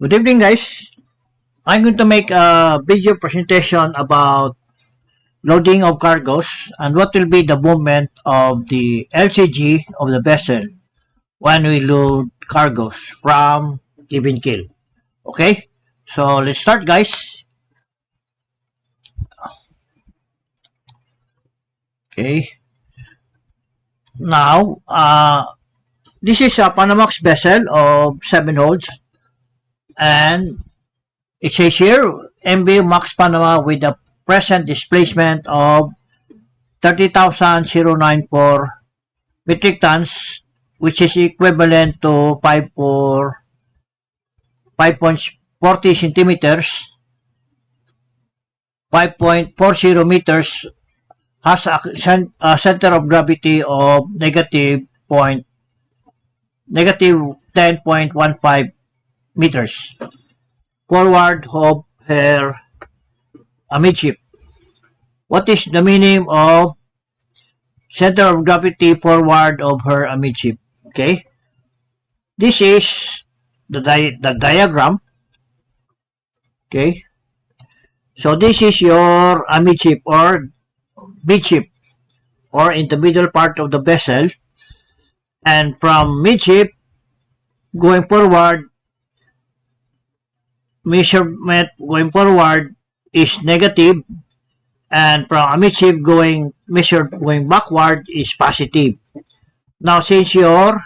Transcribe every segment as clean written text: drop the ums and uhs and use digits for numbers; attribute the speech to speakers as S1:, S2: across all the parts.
S1: Good evening, guys. I'm going to make a video presentation about loading of cargoes and what will be the movement of the LCG of the vessel when we load cargoes from given keel. Okay, so let's start, guys. Okay, now this is a Panamax vessel of 7 holds, and it says here MV Max Panama with a present displacement of 30,094 metric tons, which is equivalent to 5.40 centimeters, 5.40 meters, has a center of gravity of negative 10.15 meters forward of her amidship. What is the meaning of center of gravity forward of her amidship? Okay, this is the diagram. Okay, so this is your amidship or midship, or in the middle part of the vessel, and from midship going forward, measurement going forward is negative, and from amidship measured going backward is positive. Now, since your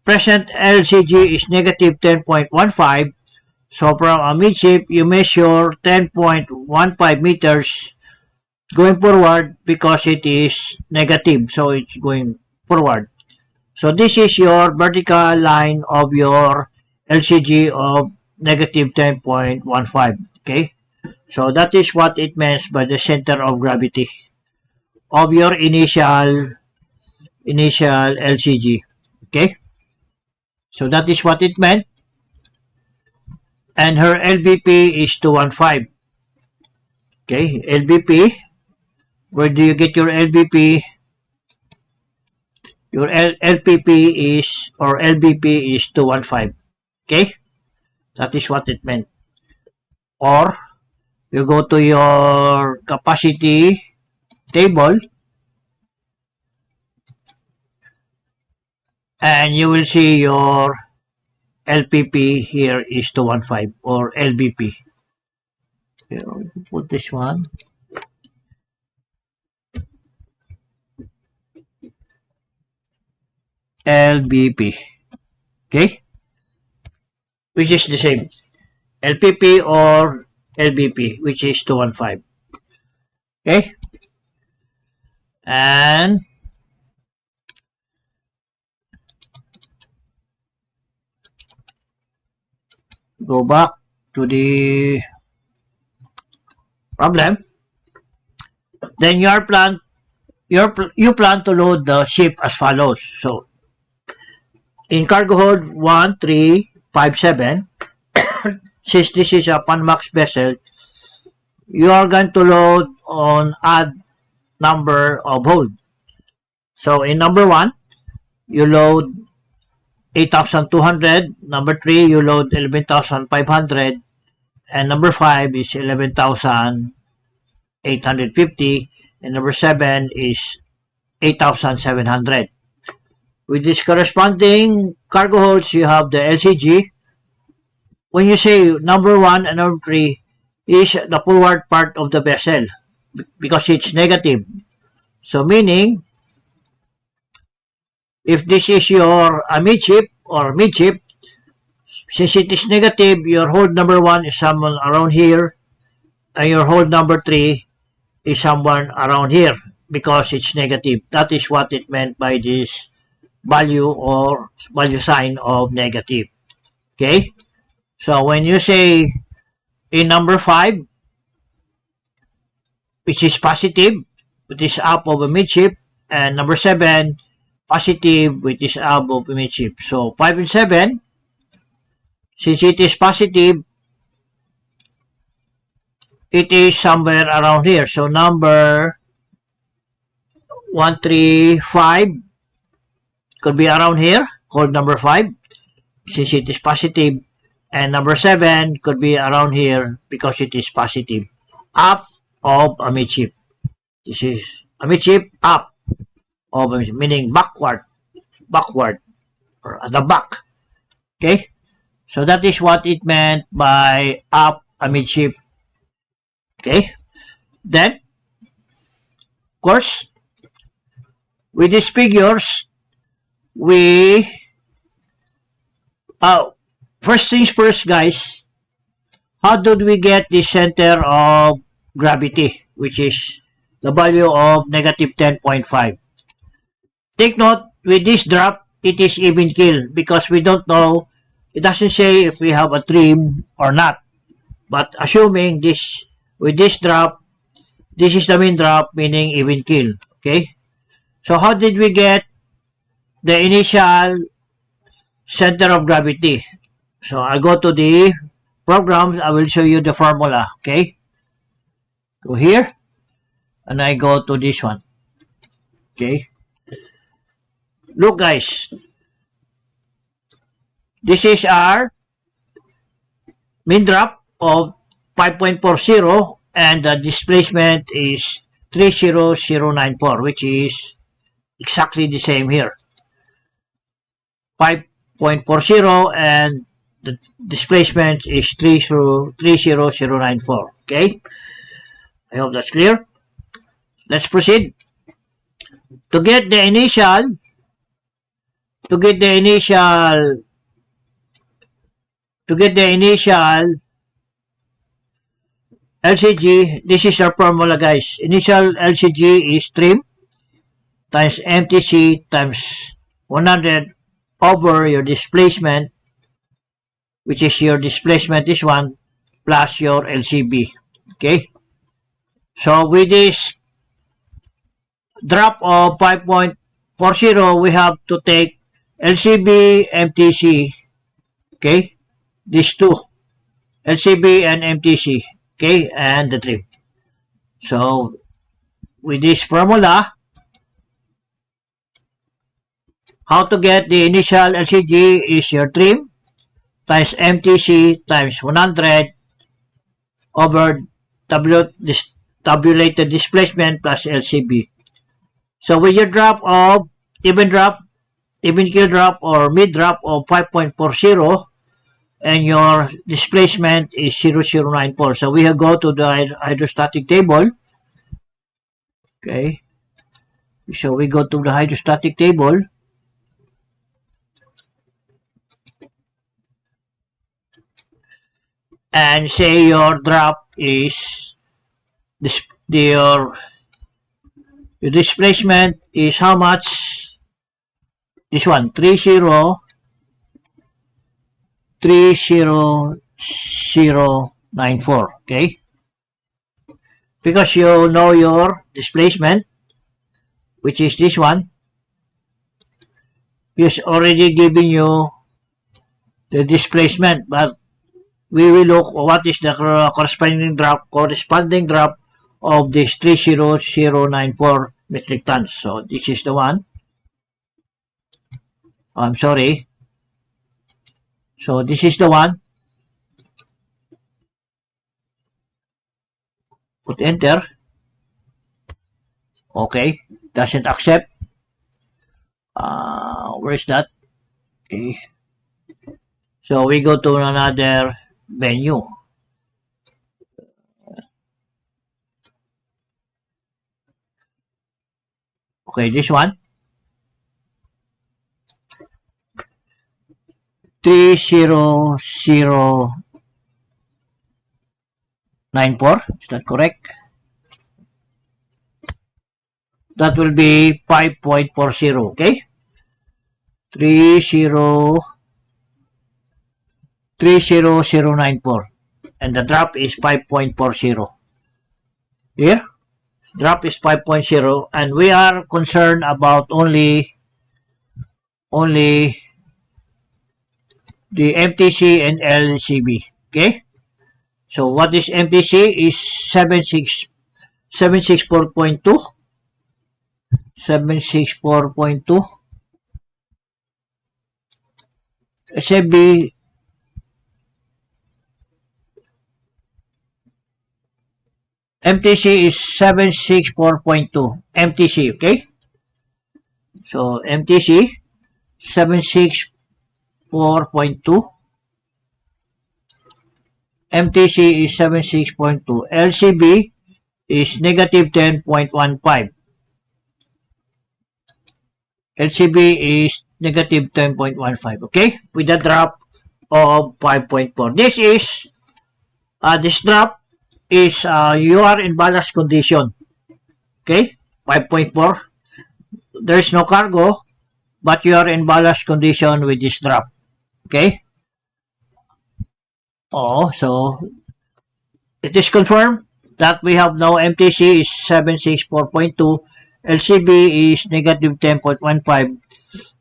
S1: present LCG is negative 10.15, so from amidship you measure 10.15 meters going forward because it is negative, so it's going forward. So this is your vertical line of your LCG of negative 10.15. Okay, so that is what it means by the center of gravity of your initial LCG. Okay, so that is what it meant, and her LBP is 215. Okay, LBP, where do you get your LBP? Your LPP is, or LBP is 215. Okay, that is what it meant. Or you go to your capacity table and you will see your LPP here is 215, or LBP. Okay, put this one. LBP. Okay, which is the same, LPP or LBP, which is 215. Okay, and go back to the problem. Then you plan to load the ship as follows. So in cargo hold 1357, since this is a Panamax vessel, you are going to load on odd number of hold. So in number 1, you load 8,200. Number 3, you load 11,500. And number 5 is 11,850. And number 7 is 8,700. With this corresponding cargo holds, you have the LCG. When you say number 1 and number 3 is the forward part of the vessel because it's negative. So meaning, if this is your amidship or midship, since it is negative, your hold number 1 is somewhere around here, and your hold number 3 is somewhere around here because it's negative. That is what it meant by this value or value sign of negative. Okay, so when you say in number 5, which is positive, which is up of a midship, and number 7, positive, which is up of a midship. So 5 and 7, since it is positive, it is somewhere around here. So number 135 could be around here, hold number 5, since it is positive. And number 7 could be around here because it is positive. Up of a midship. This is a midship up of a midship, meaning backward, or at the back. Okay? So that is what it meant by up a midship. Okay? Then, of course, with these figures, we first things first, guys, how did we get the center of gravity, which is the value of negative 10.5? Take note, with this drop, it is even keel because we don't know, it doesn't say if we have a trim or not. But assuming this, with this drop, this is the main drop, meaning even keel. Okay? So how did we get the initial center of gravity? So I'll go to the programs. I will show you the formula. Okay? Go here. And I go to this one. Okay? Look, guys. This is our main drop of 5.40 and the displacement is 30094, which is exactly the same here. 5.40 and the displacement is 30094. Okay? I hope that's clear. Let's proceed. To get the initial LCG, this is our formula, guys. Initial LCG is trim times MTC times 100 over your displacement, which is your displacement, this one, plus your LCB. Okay? So with this drop of 5.40, we have to take LCB, MTC, okay? These two, LCB and MTC, okay? And the trim. So with this formula, how to get the initial LCG is your trim times MTC times 100 over tabulated displacement plus LCB. So with your drop of even keel drop or mid drop of 5.40 and your displacement is 0094. So we go to the hydrostatic table. Okay. So we go to the hydrostatic table. And say your drop is your displacement is how much? This one, 30094. Okay? Because you know your displacement, which is this one, is already giving you the displacement, but we will look what is the corresponding drop of this 30094 metric tons. So this is the one. I'm sorry. So this is the one. Put enter. Okay. Doesn't accept. Where is that? Okay. So we go to another menu. Okay, this one. 30094. Is that correct? That will be 5.40. Okay? 30094. And the drop is 5.40. Here? Drop is 5.0 and we are concerned about only the MTC and LCB. Okay? So what is MTC is 764.2. 764.2. LCB MTC is 764.2. MTC, okay? So, MTC, 764.2. MTC is 76.2. LCB is negative 10.15. LCB is negative 10.15, okay? With a drop of 5.4. This drop is you are in ballast condition, okay? 5.4. There is no cargo, but you are in ballast condition with this drop, okay? So it is confirmed that we have now MTC is 764.2, LCB is negative 10.15.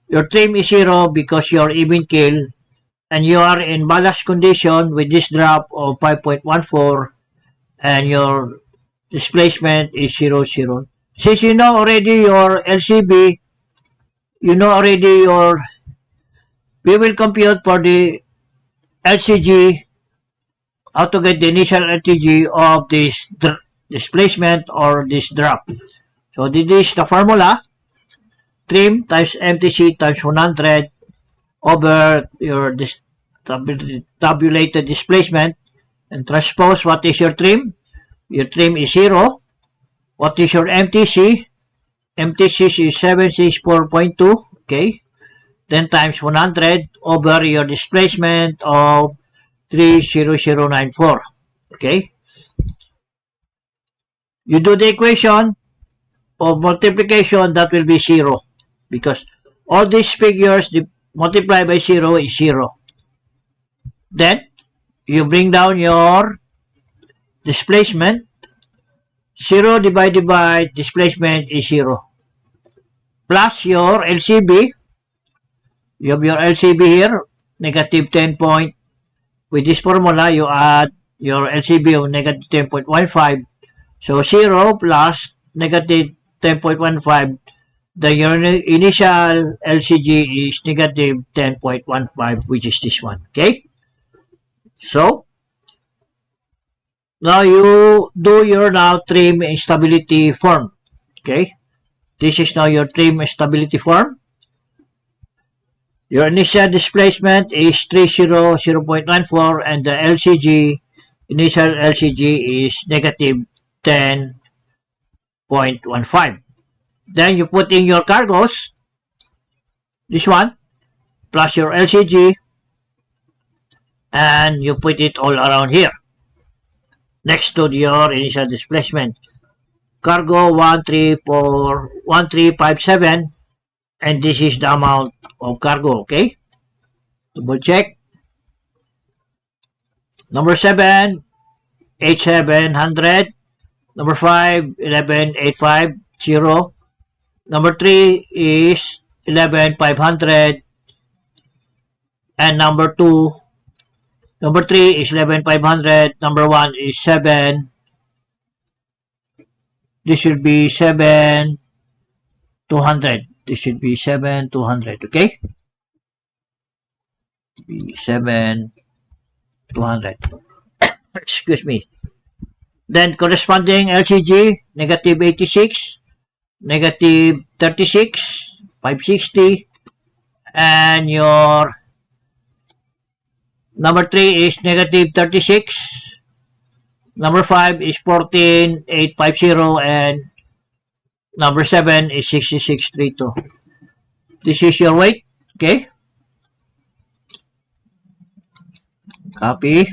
S1: Your trim is 0 because you are even keel, and you are in ballast condition with this drop of 5.14, and your displacement is 0, 0. Since you know already your LCB, you know already your, we will compute for the LCG, how to get the initial LTG of this displacement or this drop. So this is the formula, trim times MTC times 100 over your tabulated displacement, and transpose what is your trim. Your trim is 0. What is your MTC? MTC is 764.2, okay? Then times 100 over your displacement of 30094, okay? You do the equation of multiplication, that will be 0, because all these figures multiplied by 0 is 0. Then you bring down your displacement. 0 divided by displacement is 0. Plus your LCB. You have your LCB here, negative 10 point. With this formula, you add your LCB of negative 10.15. So 0 plus negative 10.15. Then your initial LCG is negative 10.15, which is this one. Okay? So, now you do your now trim stability form. Okay? This is now your trim stability form. Your initial displacement is 300.94, and the LCG, initial LCG is negative 10.15. Then you put in your cargoes, this one, plus your LCG, and you put it all around here, next to your initial displacement. Cargo 1357, and this is the amount of cargo, okay? Double check. Number 7, 8700. Number 5, 11850. Number 3 is 11500. And number 2, number 3 is 11500. Number 1 is 7. This should be 7200. This should be 7200, okay? 7200. Excuse me. Then corresponding LCG, negative 86, negative 36, 560, and your number 3 is negative 36, number 5 is 14850, and number 7 is 6632. This is your weight, okay? Copy.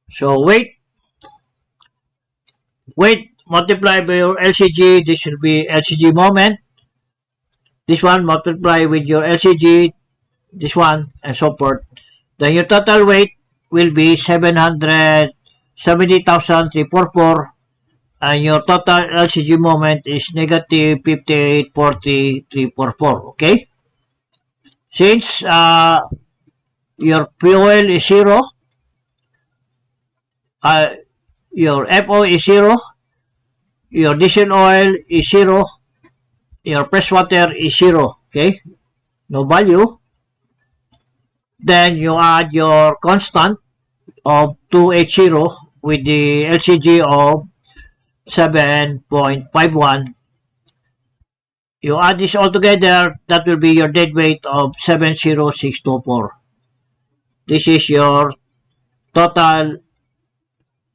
S1: So weight multiplied by your LCG, this will be LCG moment. This one multiply with your LCG, this one, and so forth. Then your total weight will be 770,344, and your total LCG moment is negative 5840,344, okay? Since your fuel is 0, your FO is 0, your diesel oil is 0, your freshwater is 0, okay? No value. Then you add your constant of 280 with the LCG of 7.51. You add this all together, that will be your dead weight of 70624. This is your total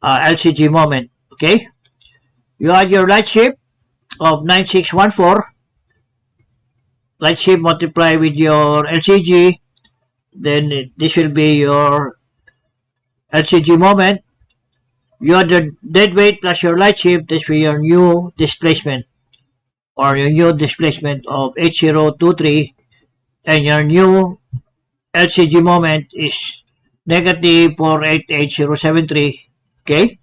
S1: LCG moment, okay? You add your light shift of 9614. Light shift multiply with your LCG, then this will be your LCG moment. You add the dead weight plus your light shift, this will be your new displacement, or your new displacement of 8023, and your new LCG moment is negative 488073. Okay?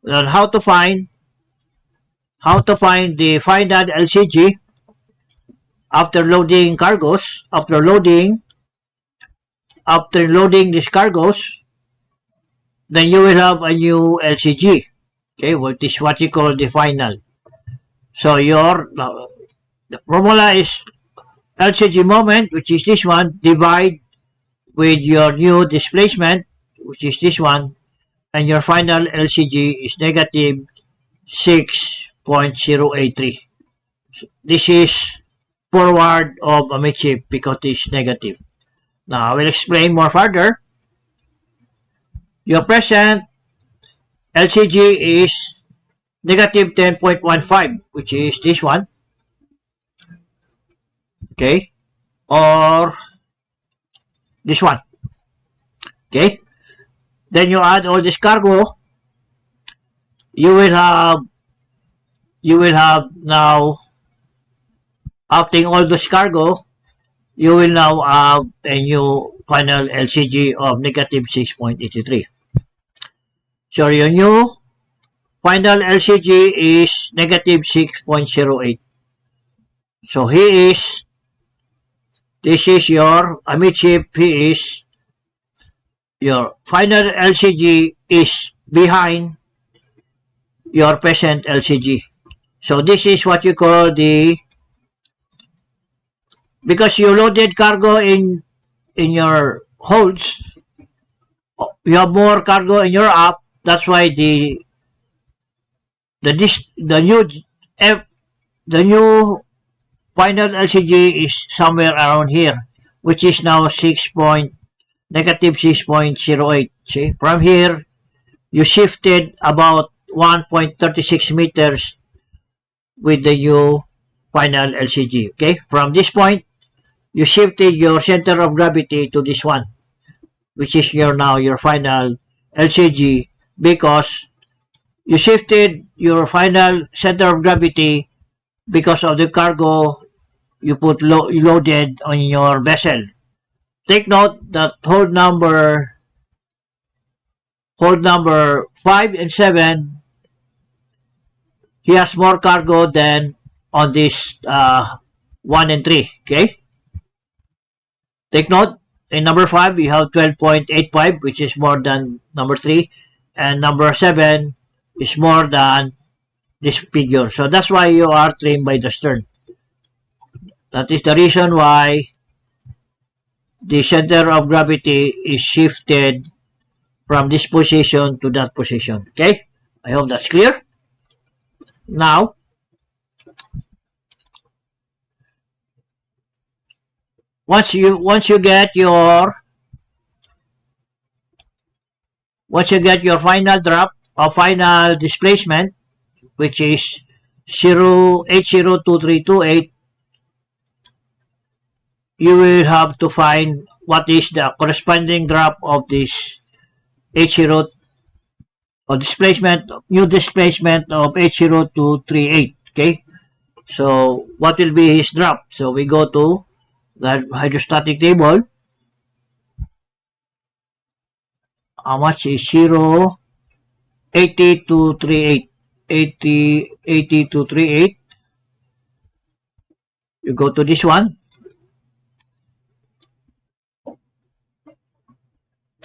S1: Then how to find the final LCG after loading cargoes, after loading these cargoes, then you will have a new LCG. Okay, what is what you call the final. So the formula is LCG moment, which is this one, divide with your new displacement, which is this one, and your final LCG is negative 6.083. This is forward of a midship because it's negative. Now I will explain more further. Your present LCG is negative 10.15, which is this one. Okay, or this one. Okay, then you add all this cargo, you will have now, after all this cargo, you will now have a new final LCG of negative 6.83. So your new final LCG is negative 6.08. So this is your midship, your final LCG is behind your present LCG. So this is what you call because you loaded cargo in your holds, you have more cargo in your app, that's why the new final LCG is somewhere around here, which is now negative 6.08. See, from here you shifted about 1.36 meters with the new final LCG. Okay, from this point you shifted your center of gravity to this one, which is now your final LCG, because you shifted your final center of gravity because of the cargo you loaded on your vessel. Take note that hold number 5 and 7, he has more cargo than on this 1 and 3. Okay, take note, in number 5 you have 12.85, which is more than number 3, and number 7 is more than this figure. So that's why you are trimmed by the stern. That is the reason why the center of gravity is shifted from this position to that position. Okay, I hope that's clear. Now, once you get your final drop or final displacement, which is 802328, you will have to find what is the corresponding drop of this 80 or new displacement of 80238. Okay, so what will be his drop? So we go to the hydrostatic table. How much is 8238? 8238. You go to this one.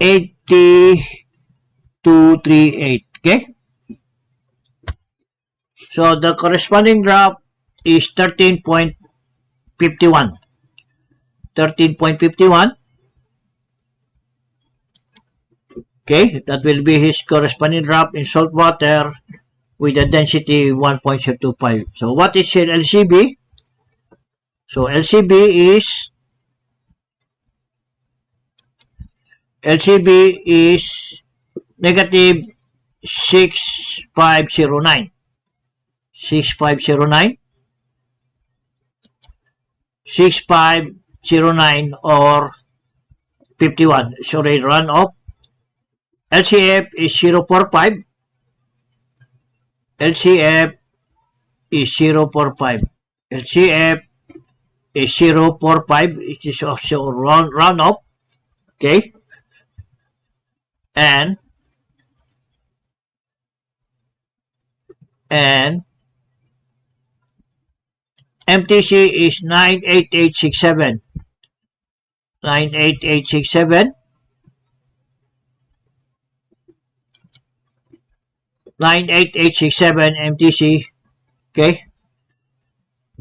S1: 8238. Okay, so the corresponding drop is 13.51. 13.51. Okay, that will be his corresponding drop in salt water with a density 1.025. So what is your LCB? So LCB is negative 6509. 6509. 6509 or 51. Sorry, runoff. LCF is 045. LCF is 045. LCF is 045. It is also runoff. Okay. And MTC is 98867. 98867. 98867 MTC. Okay.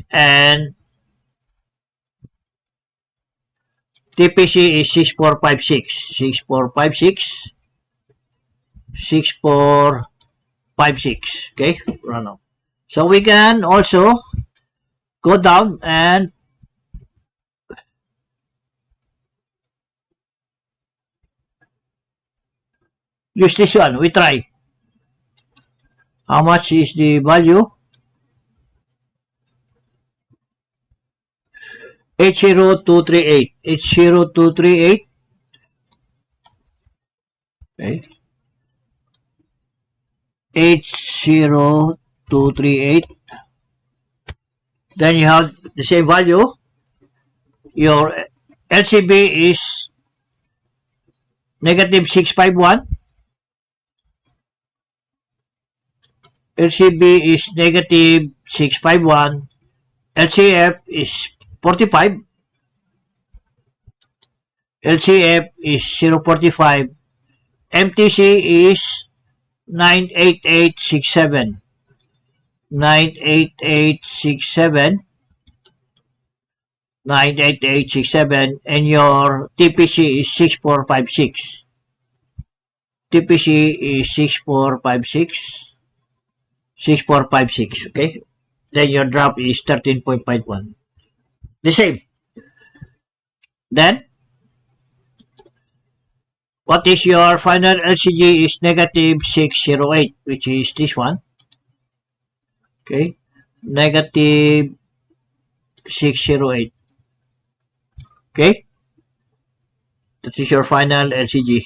S1: And TPC is 6456. 6456. 6456. Okay. Runoff. So we can also go down and use this one. We try. How much is the value? 80238. 80238. Okay. 80238. Then you have the same value. Your LCB is negative 651. LCB is negative 651. LCF is 45. LCF is 045. MTC is 98867. 98867. 98867. And your TPC is 6456. TPC is 6456. 6456. Okay. Then your drop is 13.51. The same. Then, what is your final LCG is negative 608, which is this one. Okay. Negative 608. Okay. That is your final LCG.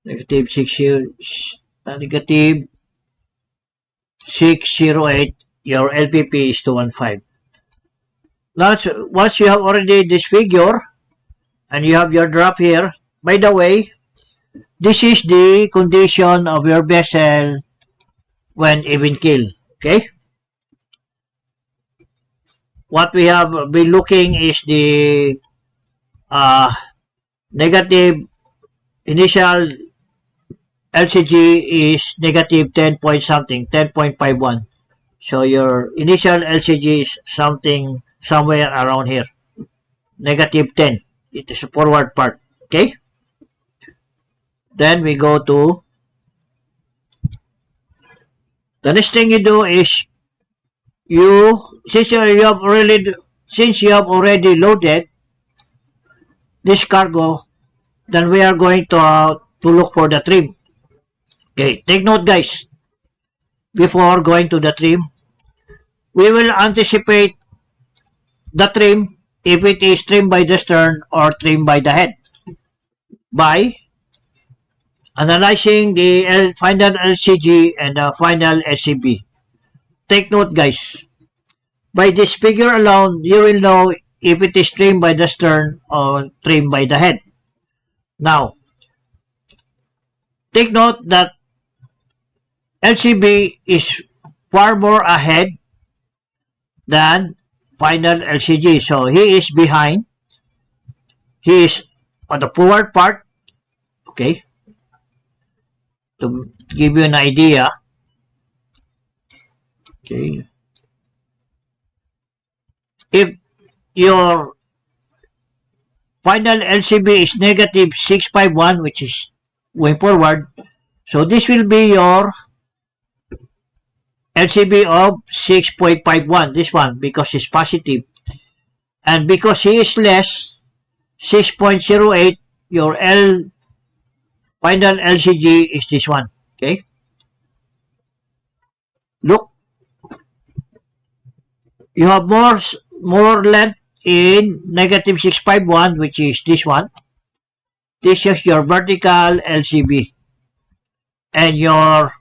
S1: Negative 608. Your LPP is 215. Now, once you have already this figure, and you have your drop here, by the way, this is the condition of your vessel when even keel. Okay? What we have been looking is the negative initial LCG is negative 10 point something, 10.51. So your initial LCG is something somewhere around here. Negative 10. It is a forward part. Okay? Then we go to the next thing you do is since you have already loaded this cargo, then we are going to look for the trim. Okay, take note guys, before going to the trim, we will anticipate the trim if it is trimmed by the stern or trimmed by the head by analyzing the final LCG and the final SCB. Take note guys, by this figure alone, you will know if it is trimmed by the stern or trimmed by the head. Now, take note that LCB is far more ahead than final LCG. So he is behind. He is on the forward part. Okay. To give you an idea. Okay. If your final LCB is negative 651, which is going forward, so this will be your LCB of 6.51, this one, because it's positive. And because he is less, 6.08, your final LCG is this one. Okay? Look, you have more length in negative 651, which is this one. This is your vertical LCB. And your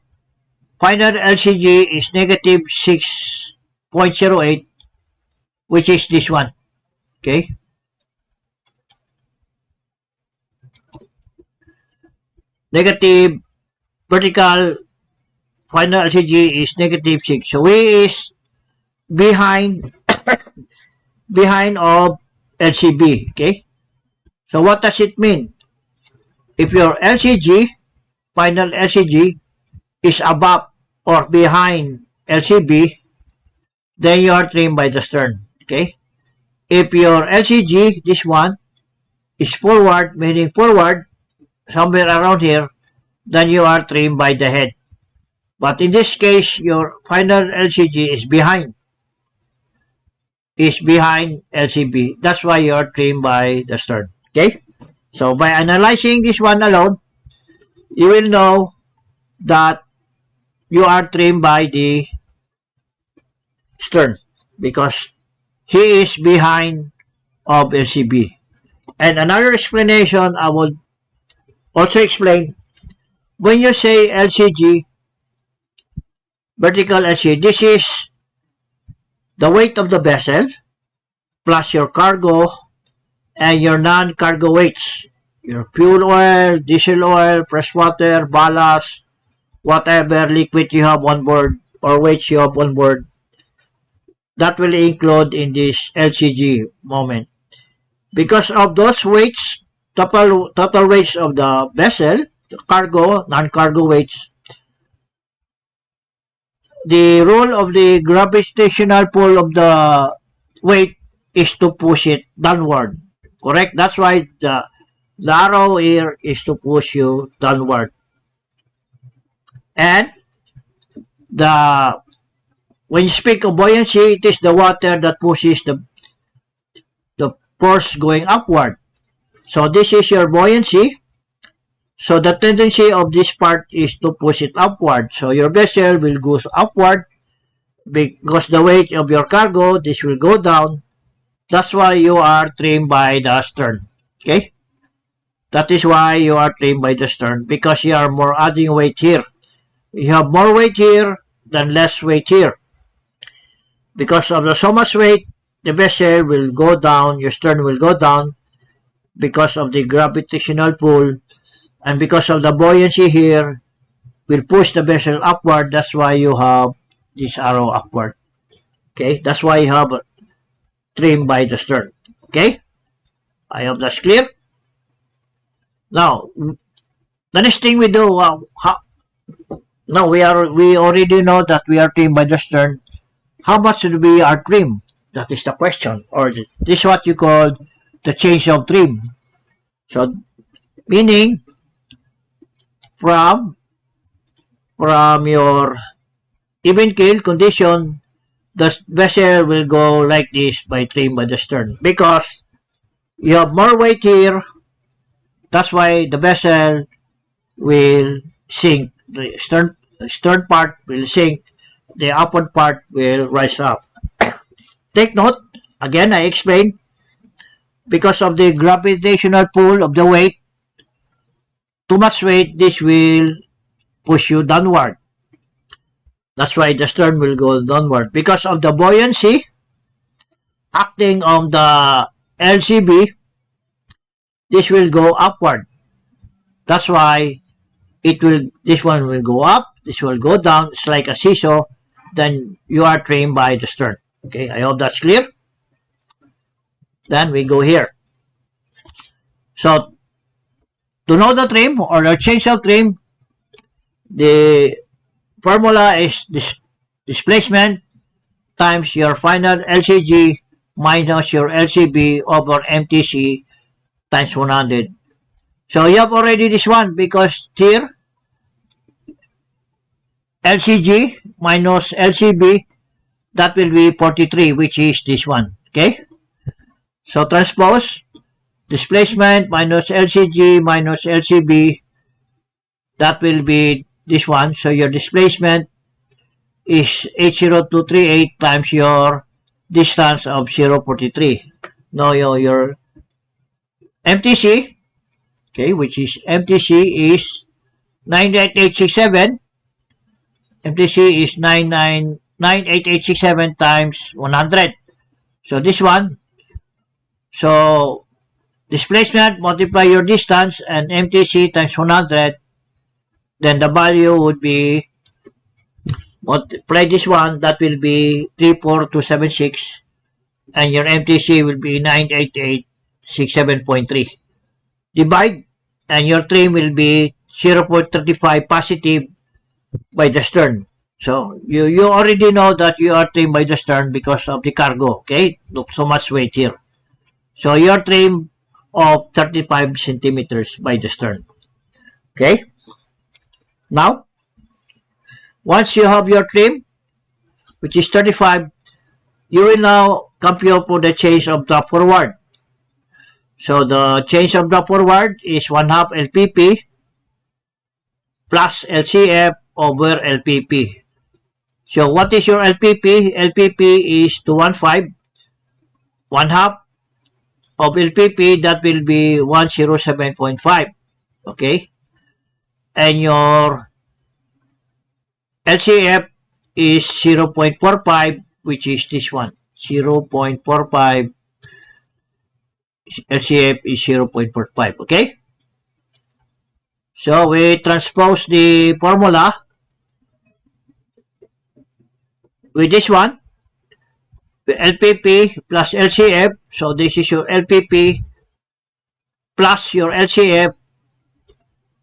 S1: final LCG is negative 6.08, which is this one. Okay? Negative vertical final LCG is negative 6. So he is behind of LCB. Okay? So what does it mean? If your LCG, final LCG, is above or behind LCB, then you are trimmed by the stern. Okay? If your LCG, this one, is forward, meaning forward, somewhere around here, then you are trimmed by the head. But in this case, your final LCG is behind LCB. That's why you are trimmed by the stern. Okay? So by analyzing this one alone, you will know that you are trimmed by the stern because he is behind of LCB. And another explanation I will also explain, when you say LCG, vertical LCG, this is the weight of the vessel plus your cargo and your non-cargo weights, your fuel oil, diesel oil, fresh water, ballast, whatever liquid you have on board or weights you have on board, that will include in this LCG moment. Because of those weights, total weights of the vessel, cargo, non-cargo weights, the rule of the gravitational pull of the weight is to push it downward. Correct? That's why the arrow here is to push you downward. And when you speak of buoyancy, it is the water that pushes the force going upward. So this is your buoyancy. So the tendency of this part is to push it upward. So your vessel will go upward because the weight of your cargo, this will go down. That's why you are trimmed by the stern. Okay? That is why you are trimmed by the stern because you are more adding weight here. You have more weight here than less weight here. Because of the so much weight, the vessel will go down, your stern will go down because of the gravitational pull, and because of the buoyancy here will push the vessel upward. That's why you have this arrow upward. Okay, that's why you have trim by the stern. Okay, I hope that's clear. Now, the next thing we do, now we already know that we are trimmed by the stern. How much should we are trim? That is the question. Or this is what you call the change of trim. So, meaning from your even keel condition, the vessel will go like this by trim by the stern because you have more weight here. That's why the vessel will sink. The stern part will sink. The upward part will rise up. Take note, again I explained, because of the gravitational pull of the weight, too much weight, this will push you downward. That's why the stern will go downward. Because of the buoyancy acting on the LCB, this will go upward. That's why this one will go up, this will go down. It's like a seesaw. Then you are trimmed by the stern. Okay, I hope that's clear. Then we go here. So to know the trim or the change of trim, the formula is displacement times your final LCG minus your LCB over MTC times 100. So you have already this one because here LCG minus LCB, that will be 43, which is this one. Okay? So transpose displacement minus LCG minus LCB, that will be this one. So your displacement is 80238 times your distance of 0.43. Now your MTC, okay, which is MTC is 98867. MTC is 98867 times 100. So this one. So displacement multiply your distance and MTC times 100. Then the value would be, multiply this one, that will be 34276. And your MTC will be 98867.3. Divide, and your trim will be 0.35 positive by the stern. So you already know that you are trimmed by the stern because of the cargo. Okay, look, so much weight here. So you are trimmed of 35 centimeters by the stern. Okay. Now, once you have your trim, which is 35, you will now compute for the change of drop forward. So the change of drop forward is 1/2 LPP plus LCF over LPP. So what is your LPP? LPP is 215. 1/2 of LPP, that will be 107.5. Okay. And your LCF is 0.45, which is this one. 0.45. LCF is 0.45. Okay. So we transpose the formula with this one. LPP plus LCF. So this is your LPP plus your LCF.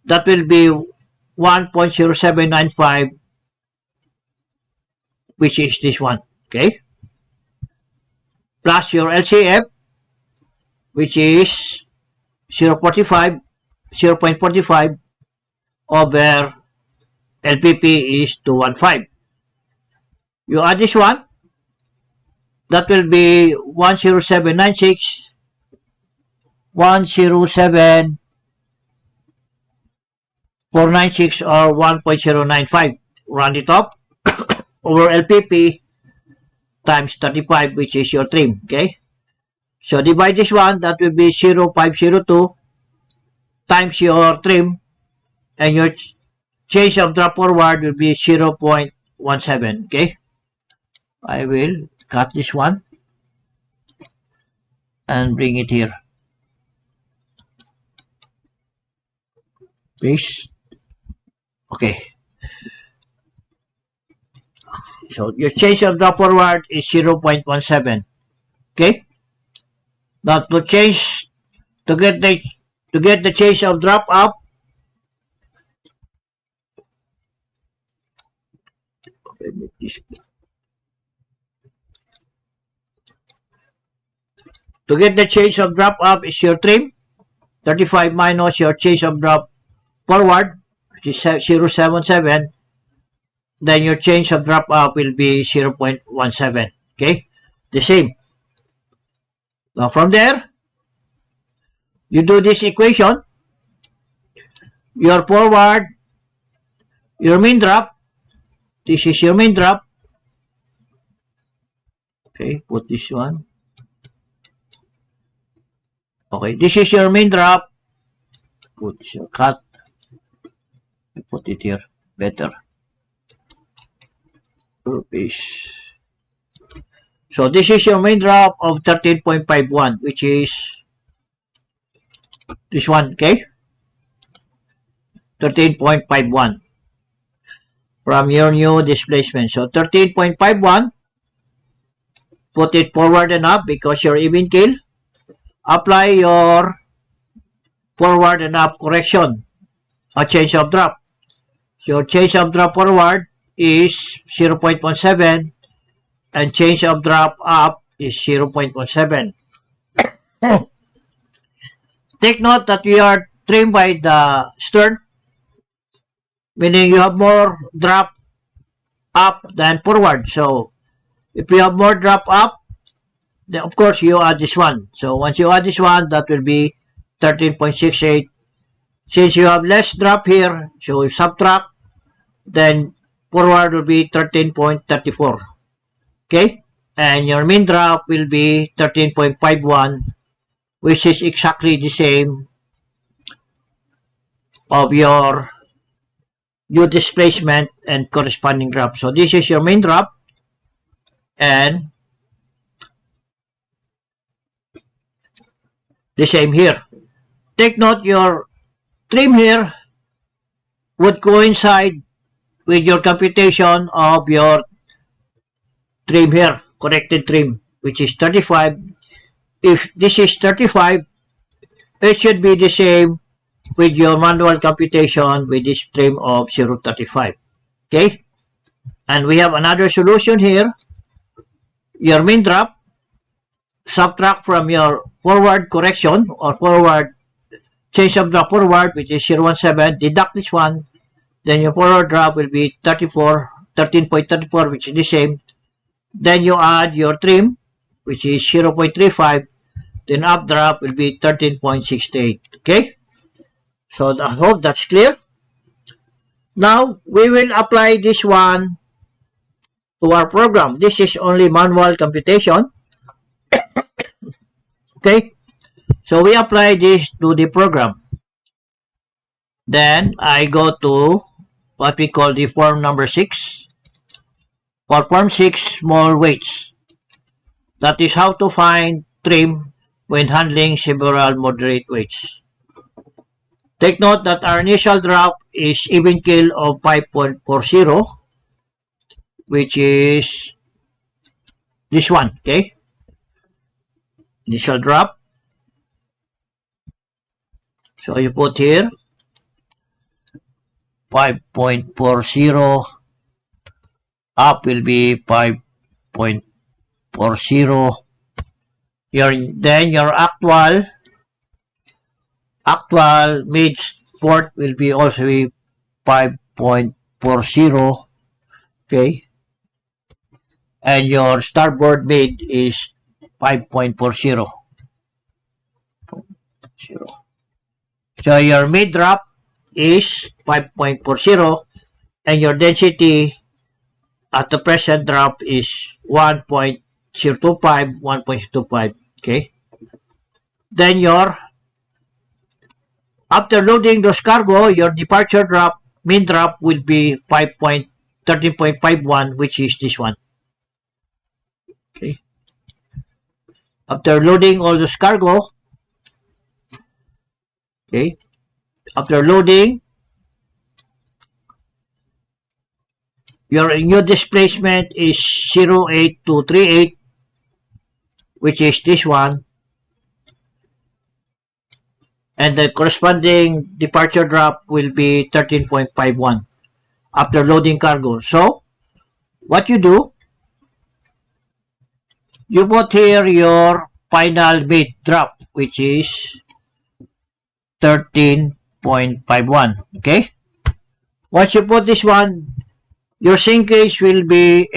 S1: That will be 1.0795, which is this one. Okay. Plus your LCF, which is 0.45 over LPP is 215. You add this one, that will be 10796, 107,496 or 1.095. Round it up over LPP times 35, which is your trim. Okay. So divide this one, that will be 0.502 times your trim, and your change of drop forward will be 0.17. Okay. I will cut this one and bring it here. Please. Okay. So your change of drop forward is 0.17. Okay. Now to get the change of drop up, okay, make this. To get the change of drop up is your trim, 35 minus your change of drop forward, which is 0.77. Then your change of drop up will be 0.17. Okay, the same. Now from there, you do this equation. Your forward, your mean drop. This is your mean drop. Okay, put this one. Okay, this is your mean drop. Put this cut. Put it here better. So this is your main drop of 13.51, which is this one. Okay, 13.51 from your new displacement. So 13.51, put it forward and up because you're even keel. Apply your forward and up correction, a change of drop. Your change of drop forward is 0.17 and change of drop up is 0.17. Take note that we are trimmed by the stern, meaning you have more drop up than forward. So if you have more drop up, then of course you add this one. So once you add this one, that will be 13.68. Since you have less drop here, so you subtract, then forward will be 13.34. Okay? And your mean drop will be 13.51, which is exactly the same of your new displacement and corresponding drop. So this is your main drop, and the same here. Take note, your trim here would coincide with your computation of your trim here, corrected trim, which is 35. If this is 35, it should be the same with your manual computation with this trim of 0.35. Okay? And we have another solution here. Your mean drop, subtract from your forward correction or forward change of drop forward, which is 0.17, deduct this one, then your forward drop will be 13.34, which is the same. Then you add your trim, which is 0.35, then up drop will be 13.68. Okay? So I hope that's clear. Now we will apply this one to our program. This is only manual computation. Okay? So we apply this to the program. Then I go to what we call the form number 6. For form 6, small weights. That is how to find trim when handling several moderate weights. Take note that our initial drop is even keel of 5.40, which is this one, okay? Initial drop. So you put here 5.40, up will be 5.40. Then your actual mid port will be also 5.40. Okay, and your starboard mid is 5.40. So your mid drop is 5.40, and your density at the present drop is 1.025. Okay. Then after loading those cargo, your departure drop, mean drop will be 13.51, which is this one. Okay. After loading all those cargo, okay, after loading, your new displacement is 0.8238, which is this one, and the corresponding departure drop will be 13.51 after loading cargo. So what you do, you put here your final mid drop, which is 13.51. Okay, once you put this one, your sinkage will be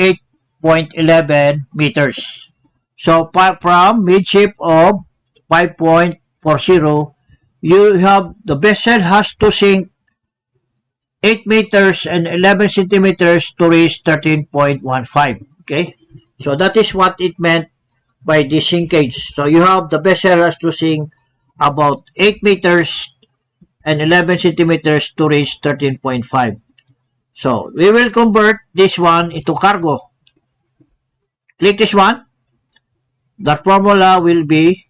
S1: 8.11 meters. So from midship of 5.40, you have the vessel has to sink 8 meters and 11 centimeters to reach 13.15. Okay, so that is what it meant by the sinkage. So you have the vessel has to sink about 8 meters and 11 centimeters to reach 13.5. So we will convert this one into cargo. Click this one. The formula will be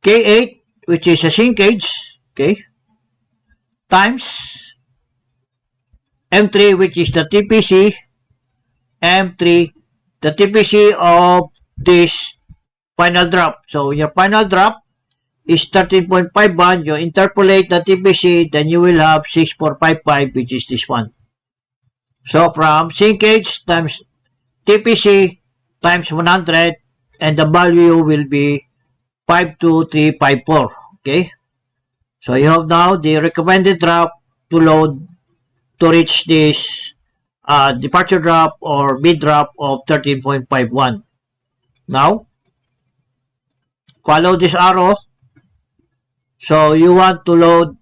S1: K8, which is a sinkage, okay, times M3, which is the TPC, M3, the TPC of this final drop. So your final drop is 13.51. You interpolate the TPC, then you will have 6455, which is this one. So from sinkage times TPC times 100 and the value will be 52354. Okay? So you have now the recommended drop to load to reach this departure drop or mid drop of 13.51. Now, follow this arrow. So you want to load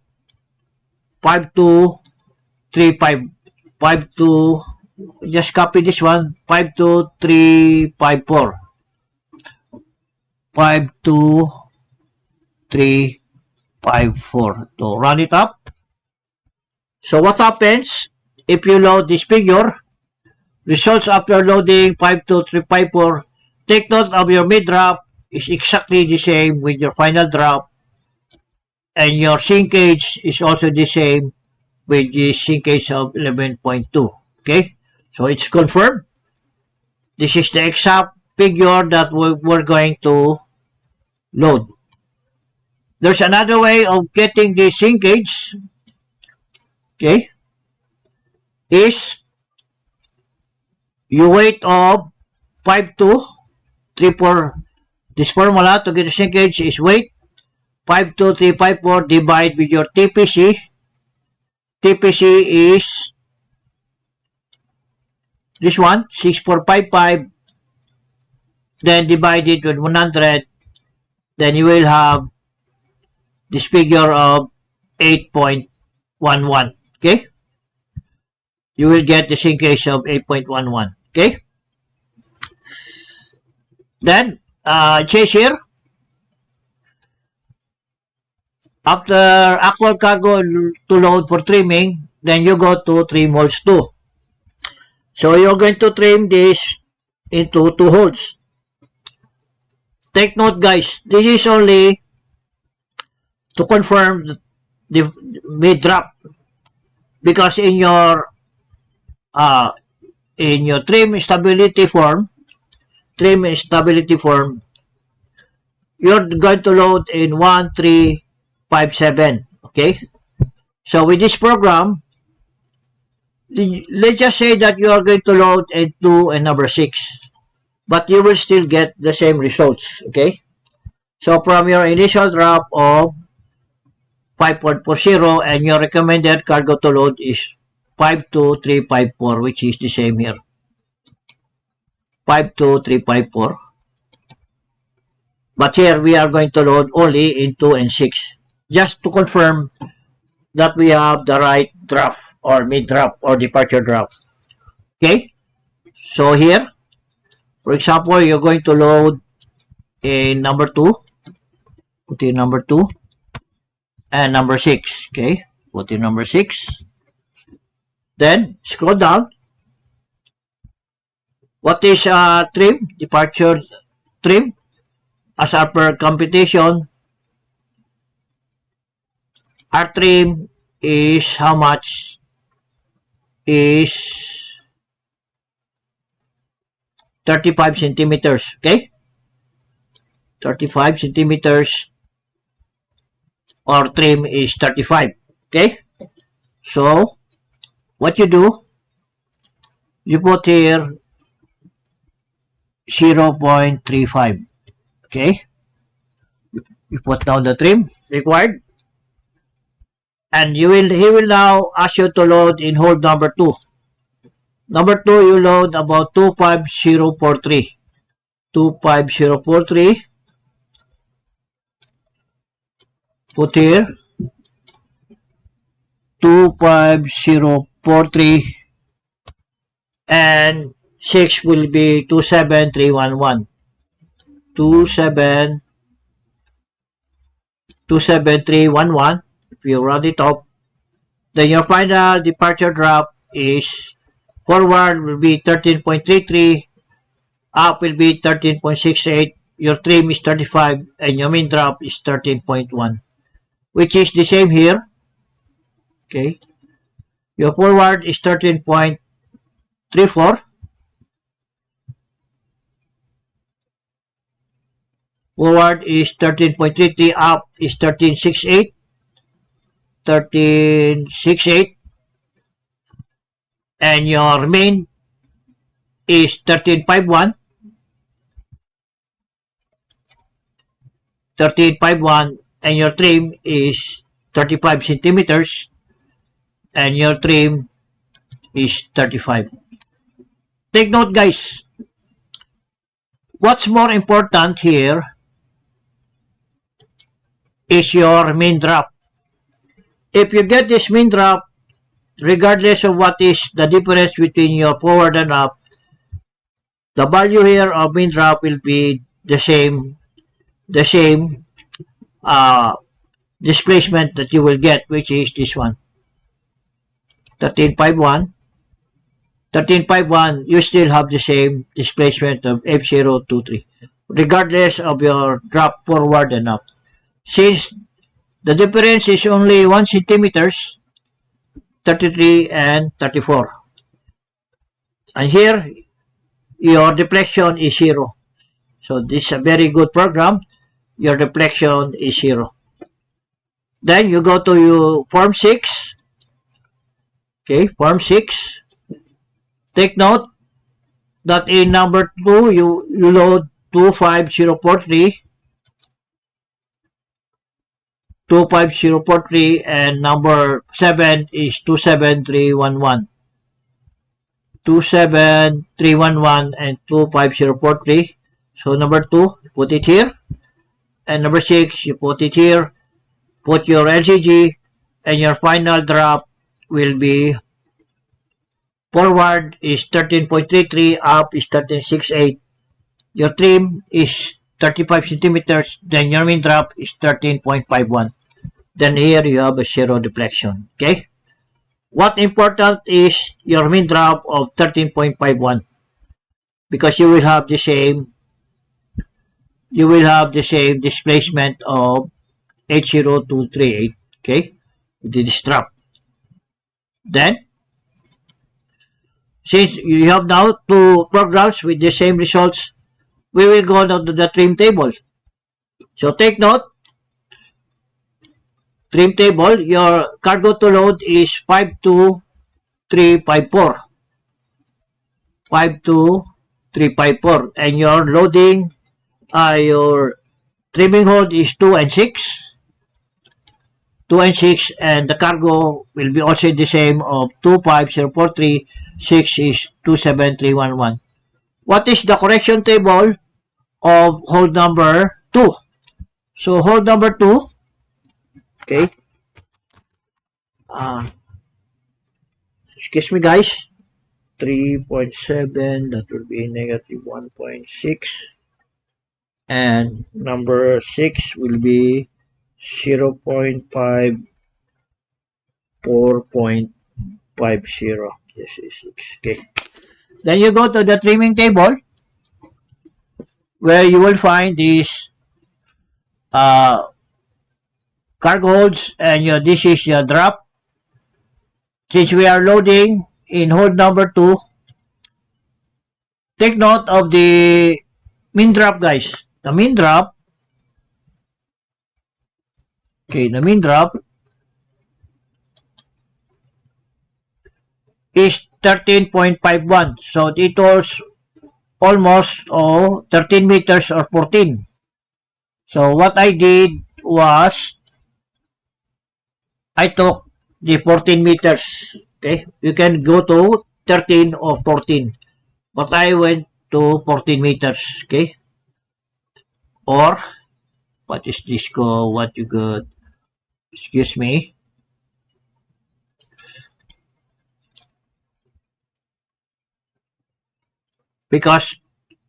S1: 5235, just copy this one, 52354. 52354 to run it up. So what happens if you load this figure? Results after loading 52354. Take note of your mid drop is exactly the same with your final drop, and your sinkage is also the same with the sinkage of 11.2. Okay, so it's confirmed. This is the exact figure that we're going to load. There's another way of getting the sinkage. Okay, is you weight of 5234. This formula to get the sinkage is weight 52354 divide with your TPC. TPC is this one, 6455. Then divide it with 100. Then you will have this figure of 8.11. Okay? You will get the sinkage of 8.11. Okay? Then, chase here. After actual cargo to load for trimming, then you go to trim holes 2. So you're going to trim this into 2 holes. Take note, guys, this is only to confirm the mid drop, because in your trim stability form, you're going to load in 1357. Okay, so with this program, let's just say that you are going to load in 2 and number 6, but you will still get the same results. Okay, so from your initial drop of 5.40 and your recommended cargo to load is 52354, which is the same here, 52354. But here we are going to load only in 2 and 6, just to confirm that we have the right draft or mid draft or departure draft. Okay, so here, for example, you're going to load in number 2, put in number 2 and number 6. Okay, put in number 6. Then scroll down. What is trim? Departure trim. As per computation, our trim is how much? Is 35 centimeters. Okay, 35 centimeters, or trim is 35. Okay, so what you do, you put here 0.35. Okay, you put down the trim required, and he will now ask you to load in hole number 2. Number 2, you load about 25043. 25043. Put here 25043, and 6 will be 27311. 27311. If you round it up, then your final departure drop is forward will be 13.33, up will be 13.68, your trim is 35, and your main drop is 13.1, which is the same here. Okay, your forward is 13.34, forward is 13.33, up is 13.68, 13.68, and your main is 13.51. 13.51, and your trim is 35 centimeters, and your trim is 35. Take note, guys. What's more important here is your mean drop. If you get this mean drop, regardless of what is the difference between your forward and up, the value here of mean drop will be the same displacement that you will get, which is this one, 13.51. 13.51, you still have the same displacement of F023, regardless of your drop forward and up. Since the difference is only 1 centimeters, 33 and 34. And here, your deflection is 0. So this is a very good program. Your deflection is 0. Then you go to your Form 6. Okay, Form 6. Take note that in number 2, you load 25043. 25043, and number 7 is 27311. 27311 and 25043. So number 2, put it here. And number 6, you put it here. Put your LCG, and your final drop will be forward is 13.33, up is 13.68. Your trim is 35 centimeters, then your mean drop is 13.51. Then here you have a 0 deflection. Okay? What important is your mean drop of 13.51, because you will have the same displacement of H0238. Okay? This drop. Then, since you have now two programs with the same results, we will go down to the trim table. So take note, trim table, your cargo to load is 52354. 52354. And your loading, your trimming hold is 2 and 6. 2 and 6, and the cargo will be also the same of 25043, 6 is 27311. What is the correction table of hold number 2? So hold number 2, okay, excuse me guys, 3.7, that will be negative 1.6, and number 6 will be 0.5, 4.50. This is 6. Okay. Then you go to the trimming table, where you will find these cargo holds, and this is your drop. Since we are loading in hold number 2, take note of the mean drop, guys. The mean drop, okay, the mean drop is 13.51. So it was almost 13 meters or 14. So what I did was I took the 14 meters. Okay, you can go to 13 or 14, but I went to 14 meters. Okay, or what is this called? What you got? Excuse me. Because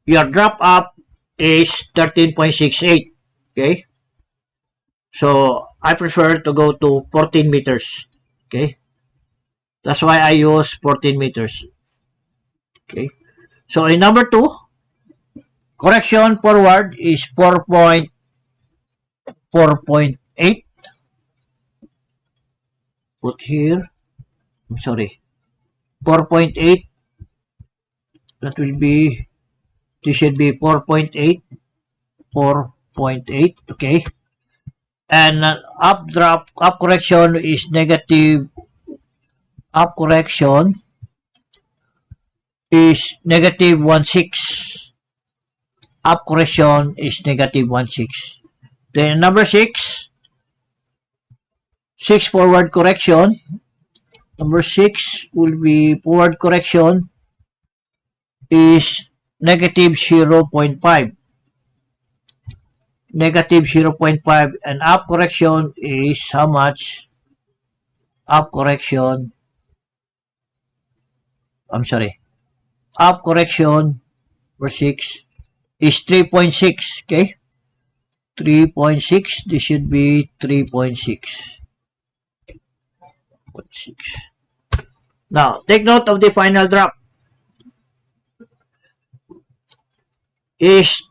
S1: your drop up is 13.68. Okay, so I prefer to go to 14 meters. Okay, that's why I use 14 meters. Okay, so in number 2, correction forward is 4.8. Put here, I'm sorry, 4.8. That will be, this should be 4.8. 4.8. Okay, and up correction is negative. Up correction is negative 1/6. Up correction is negative 1/6. Then number 6 forward correction. Number 6 will be forward correction is negative 0.5. Negative 0.5, and up correction is how much? Up correction, up correction for 6 is 3.6, okay? 3.6, this should be 3.6. Now, take note of the final drop. Is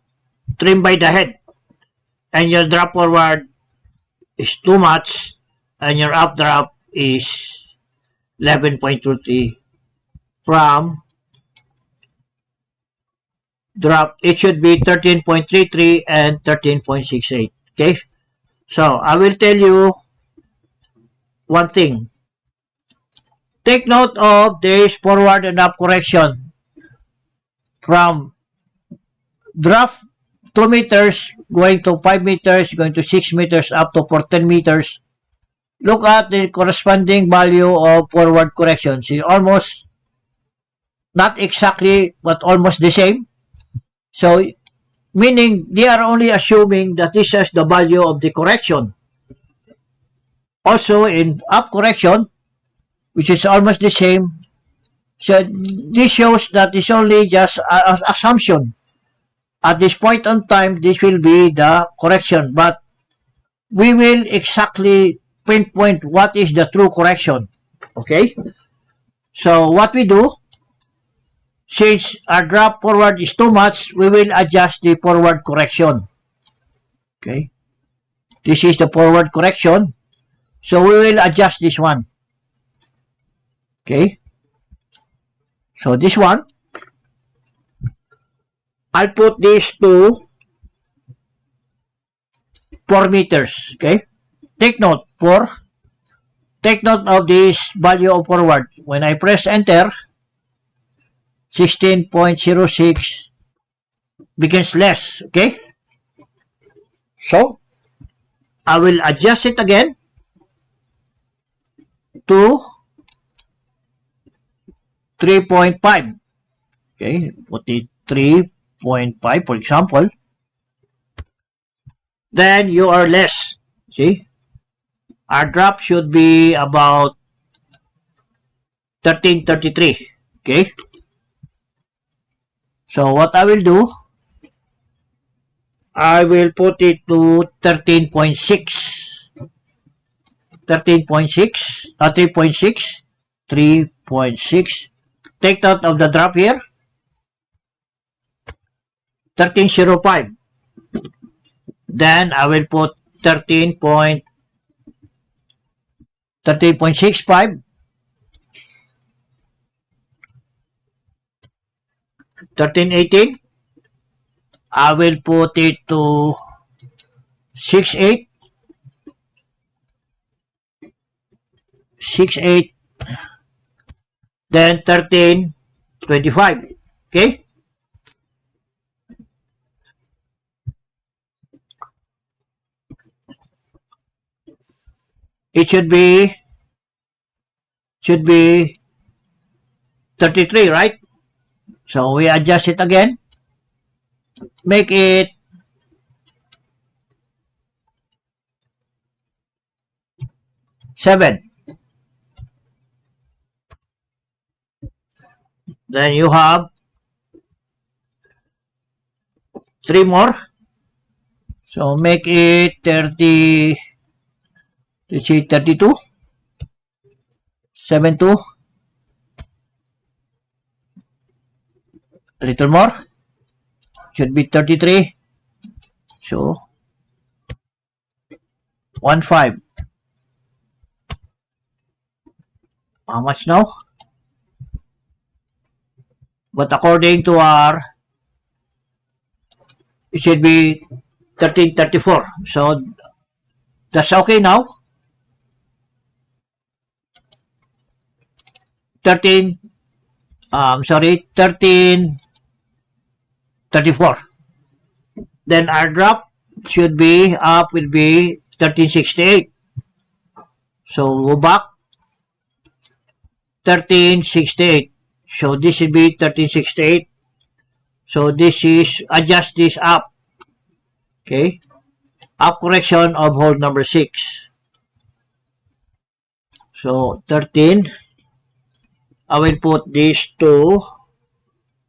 S1: trimmed by the head, and your drop forward is too much, and your up drop is 11.23 from drop. It should be 13.33 and 13.68. Okay, so I will tell you one thing. Take note of this forward and up correction from drop 2 meters going to 5 meters, going to 6 meters, up to 10 meters. Look at the corresponding value of forward correction. See, almost, not exactly, but almost the same. So, meaning they are only assuming that this is the value of the correction. Also, in up correction, which is almost the same, so this shows that it's only just an assumption. At this point in time, this will be the correction, but we will exactly pinpoint what is the true correction. Okay? So, what we do, since our drop forward is too much, we will adjust the forward correction. Okay? This is the forward correction. So, we will adjust this one. Okay? So, this one, I'll put this to 4 meters. Okay? Take note of this value of forward. When I press enter, 16.06 becomes less. Okay? So, I will adjust it again to 3.5. Okay? Put it 3.5 for example. Then you are less. See? Our drop should be about 1333. Okay? So what I will do, I will put it to 13.6. 13.6, 3.6, 3.6. Take note of the drop here. 1305. Then I will put 13.65. 1318. I will put it to 68. 68. Then 1325. Okay? It should be 33, right? So we adjust it again. Make it 7. Then you have 3 more. So make it 30. Let's say 32. 72. A little more. Should be 33. So 15. How much now? But according to our, it should be 1334. So that's okay now. 13 sorry, 1334. Then our drop should be up will be 1368. So go back 1368. So this should be 1368. So this is adjust this up. Okay. Up correction of hold number 6. So 13. I will put this to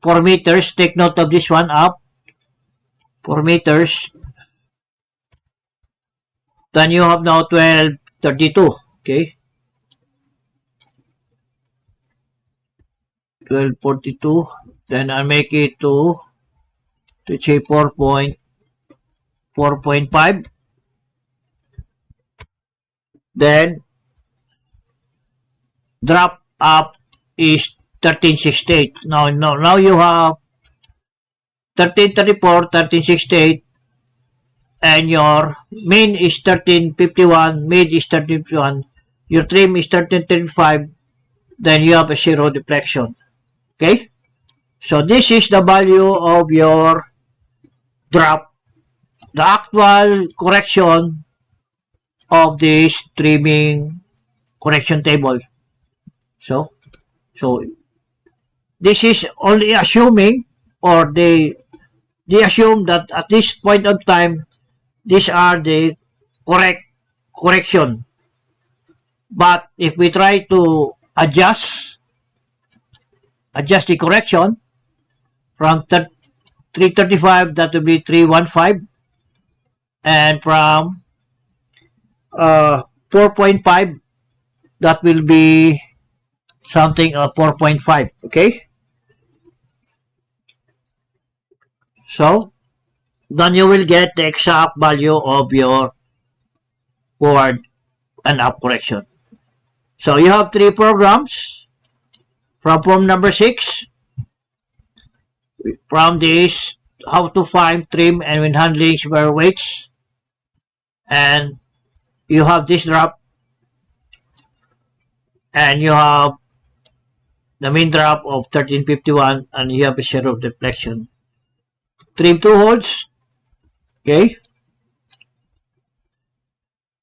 S1: 4 meters. Take note of this one up. 4 meters. Then you have now 1232. Okay. 1242. Then I'll make it to let's say 4.5. Then drop up is 1368. Now you have 1334, 1368, and your main is 1351, mid is 1351, your trim is 1335, then you have a zero deflection. Okay? So this is the value of your drop, the actual correction of this trimming correction table. So this is only assuming, or they assume that at this point of time, these are the correction. But if we try to adjust the correction from 335, that will be 315, and from 4.5, that will be something 4.5. Okay. So then you will get the exact value of your forward and up correction. So you have 3 programs from form number 6. From this, how to find trim and wind handling square weights. And you have this drop. And you have the main drop of 1351, and you have a zero deflection. Trim 2 holds. Okay.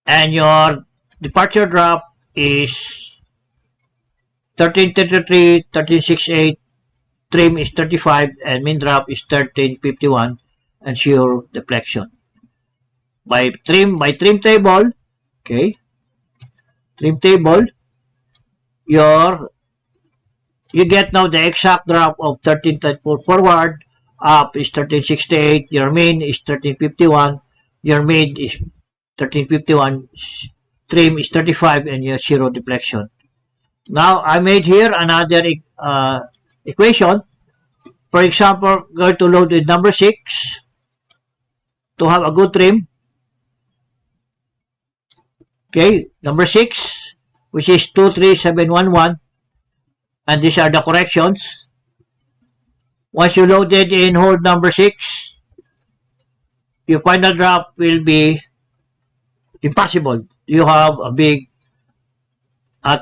S1: And your departure drop is 1333, 1368, trim is 35, and main drop is 1351, and zero deflection. By trim table, okay, trim table, you get now the exact drop of 1334 forward, up is 1368, your main is 1351, your mid is 1351, trim is 35, and your zero deflection. Now I made here another equation. For example, going to load with number 6 to have a good trim. Okay, number 6, which is 23711, and these are the corrections. Once you loaded in hold number 6, your final drop will be impossible. You have a big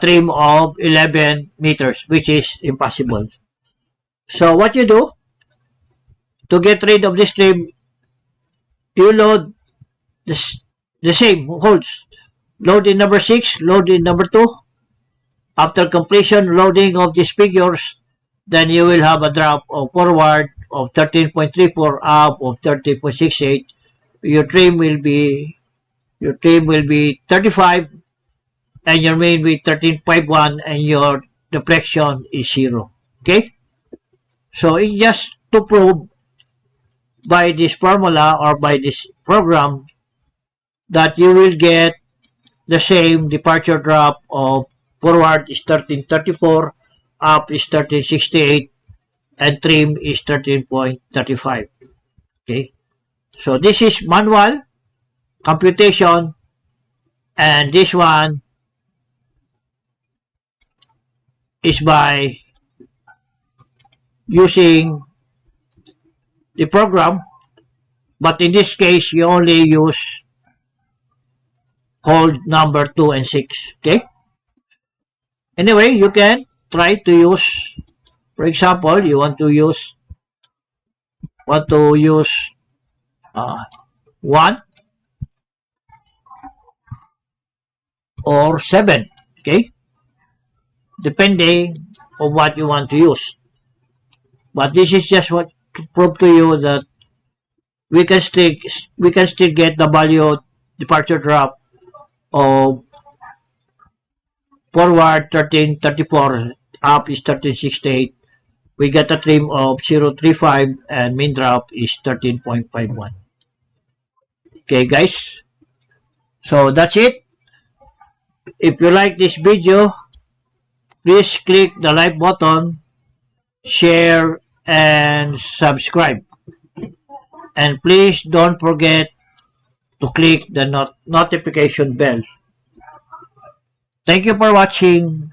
S1: trim of 11 meters, which is impossible. So what you do to get rid of this trim, you load the same holds. Load in number 6, load in number 2. After completion loading of these figures, then you will have a drop of forward of 13.34, up of 13.68. Your trim will be 35, and your main will be 13.51, and your deflection is 0. Okay? So it's just to prove by this formula or by this program that you will get the same departure drop of forward is 1334, up is 1368, and trim is 13.35. Okay, so this is manual computation, and this one is by using the program, but in this case you only use hold number 2 and 6. Okay, anyway, you can try to use For example, you want to use 1 or 7, okay? Depending on what you want to use. But this is just what to prove to you that we can still get the value departure drop of forward 1334, up is 1368. We get a trim of 035 and main drop is 13.51. Okay guys, so that's it. If you like this video, please click the like button, share, and subscribe. And please don't forget to click the notification bell. Thank you for watching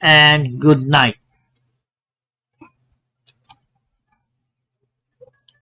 S1: and good night.